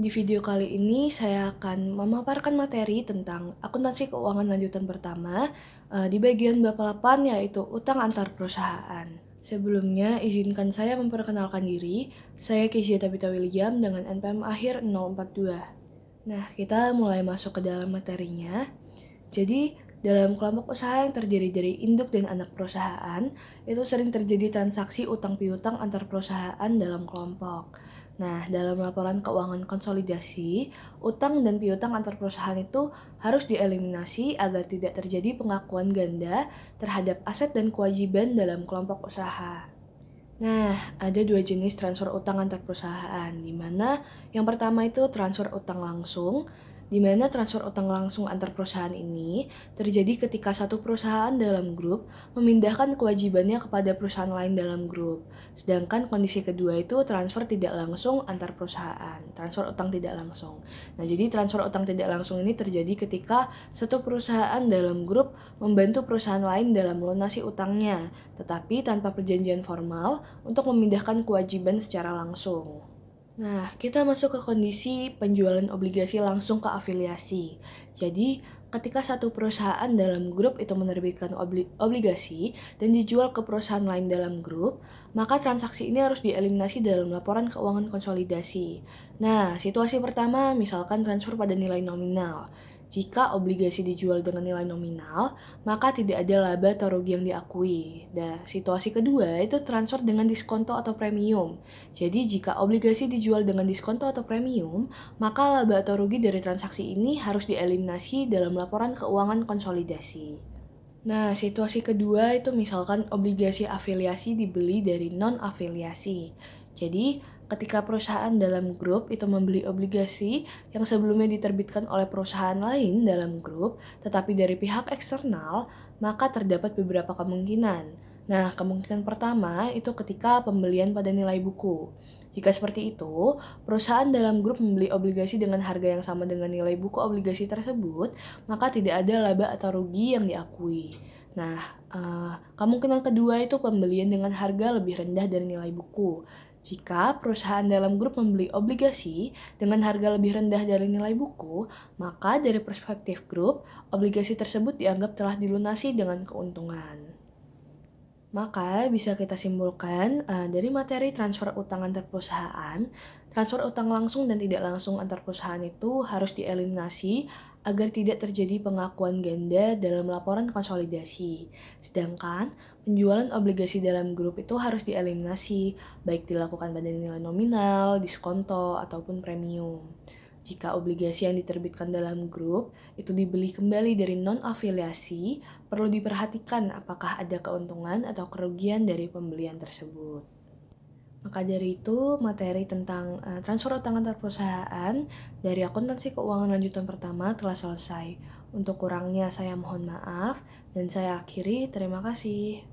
Di video kali ini saya akan memaparkan materi tentang akuntansi keuangan lanjutan pertama di bagian bab 8 yaitu utang antar perusahaan. Sebelumnya izinkan saya memperkenalkan diri, saya Kezia Tabita William dengan NPM akhir 042. Nah, kita mulai masuk ke dalam materinya. Jadi, dalam kelompok usaha yang terdiri dari induk dan anak perusahaan, itu sering terjadi transaksi utang piutang antar perusahaan dalam kelompok. Nah, dalam laporan keuangan konsolidasi, utang dan piutang antar perusahaan itu harus dieliminasi agar tidak terjadi pengakuan ganda terhadap aset dan kewajiban dalam kelompok usaha. Nah, ada dua jenis transfer utang antar perusahaan, di mana yang pertama itu transfer utang langsung, di mana transfer utang langsung antar perusahaan ini terjadi ketika satu perusahaan dalam grup memindahkan kewajibannya kepada perusahaan lain dalam grup. Sedangkan kondisi kedua itu transfer tidak langsung antar perusahaan, transfer utang tidak langsung. Nah, jadi transfer utang tidak langsung ini terjadi ketika satu perusahaan dalam grup membantu perusahaan lain dalam melunasi utangnya, tetapi tanpa perjanjian formal untuk memindahkan kewajiban secara langsung. Nah, kita masuk ke kondisi penjualan obligasi langsung ke afiliasi. Jadi, ketika satu perusahaan dalam grup itu menerbitkan obligasi dan dijual ke perusahaan lain dalam grup, maka transaksi ini harus dieliminasi dalam laporan keuangan konsolidasi. Nah, situasi pertama misalkan transfer pada nilai nominal. Jika obligasi dijual dengan nilai nominal, maka tidak ada laba atau rugi yang diakui. Dan situasi kedua itu transfer dengan diskonto atau premium. Jadi jika obligasi dijual dengan diskonto atau premium, maka laba atau rugi dari transaksi ini harus dieliminasi dalam laporan keuangan konsolidasi. Nah, situasi kedua itu misalkan obligasi afiliasi dibeli dari non-afiliasi. Jadi, ketika perusahaan dalam grup itu membeli obligasi yang sebelumnya diterbitkan oleh perusahaan lain dalam grup, tetapi dari pihak eksternal, maka terdapat beberapa kemungkinan. Nah, kemungkinan pertama itu ketika pembelian pada nilai buku. Jika seperti itu, perusahaan dalam grup membeli obligasi dengan harga yang sama dengan nilai buku obligasi tersebut, maka tidak ada laba atau rugi yang diakui. Nah, kemungkinan kedua itu pembelian dengan harga lebih rendah dari nilai buku. Jika perusahaan dalam grup membeli obligasi dengan harga lebih rendah dari nilai buku, maka dari perspektif grup, obligasi tersebut dianggap telah dilunasi dengan keuntungan. Maka bisa kita simpulkan dari materi transfer utang antar perusahaan, transfer utang langsung dan tidak langsung antar perusahaan itu harus dieliminasi agar tidak terjadi pengakuan ganda dalam laporan konsolidasi. Sedangkan penjualan obligasi dalam grup itu harus dieliminasi, baik dilakukan pada nilai nominal, diskonto, ataupun premium. Jika obligasi yang diterbitkan dalam grup itu dibeli kembali dari non-afiliasi, perlu diperhatikan apakah ada keuntungan atau kerugian dari pembelian tersebut. Maka dari itu, materi tentang transfer utang antar perusahaan dari akuntansi keuangan lanjutan pertama telah selesai. Untuk kurangnya saya mohon maaf dan saya akhiri. Terima kasih.